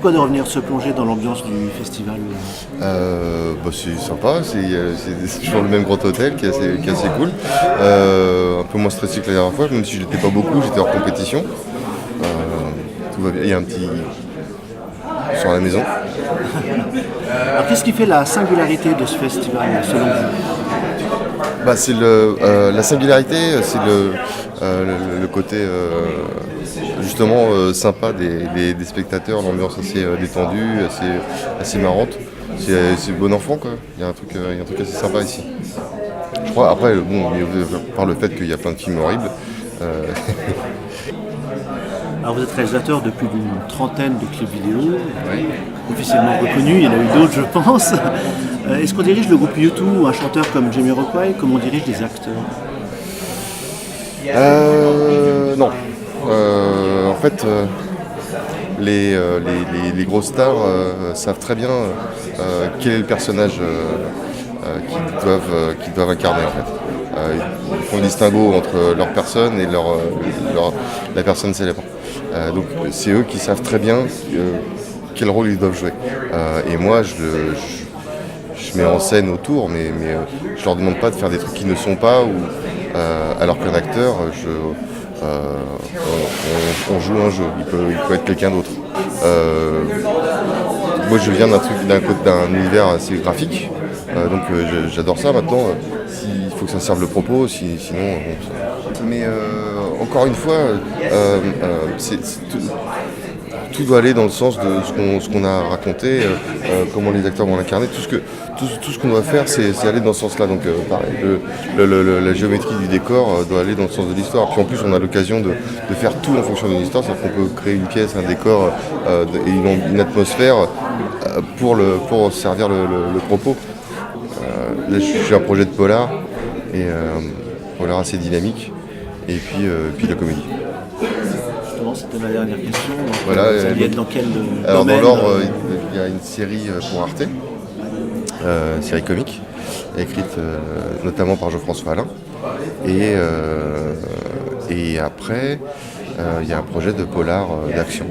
quoi de revenir se plonger dans l'ambiance du festival? C'est sympa, c'est toujours le même grand hôtel qui est assez cool. Un peu moins stressé que la dernière fois, même si j'étais pas beaucoup, j'étais hors compétition. Tout va bien, il y a un petit sur la maison. Alors qu'est-ce qui fait la singularité de ce festival selon vous? C'est la singularité, c'est le côté justement sympa des spectateurs, l'ambiance assez détendue, assez marrante. C'est bon enfant quoi. Il y a un truc assez sympa ici. Je crois après par le fait qu'il y a plein de films horribles. Alors vous êtes réalisateur de plus d'une trentaine de clips vidéo, Oui. officiellement reconnus, il y en a eu d'autres je pense. Est-ce qu'on dirige le groupe U2 ou un chanteur comme Jamiroquai, comme on dirige des acteurs? Non. En fait, les grosses stars savent très bien quel est le personnage qu'ils doivent incarner en fait. Ils font le distinguo entre leur personne et la personne célèbre. Donc c'est eux qui savent très bien quel rôle ils doivent jouer. Et moi je mets en scène autour, mais je leur demande pas de faire des trucs qui ne sont pas, alors qu'un acteur, on joue un jeu, il peut être quelqu'un d'autre. Moi je viens d'un univers assez graphique, donc j'adore ça maintenant. Il faut que ça serve le propos, sinon. Mais encore une fois, tout doit aller dans le sens de ce qu'on a raconté, comment les acteurs vont l'incarner. Tout ce qu'on doit faire, c'est aller dans ce sens-là. Donc pareil, la géométrie du décor doit aller dans le sens de l'histoire. Puis en plus, on a l'occasion de faire tout en fonction d'une histoire. C'est-à-dire qu'on peut créer une pièce, un décor et une atmosphère pour servir le propos. Là, je suis un projet de polar, et polar assez dynamique, et puis la comédie. Justement, c'était ma dernière question. Donc, Voilà, vous alliez être dans quel alors domaine? dans l'ordre, il y a une série pour Arte, série comique, écrite notamment par Jean-François Alain. Et après, il y a un projet de polar d'action.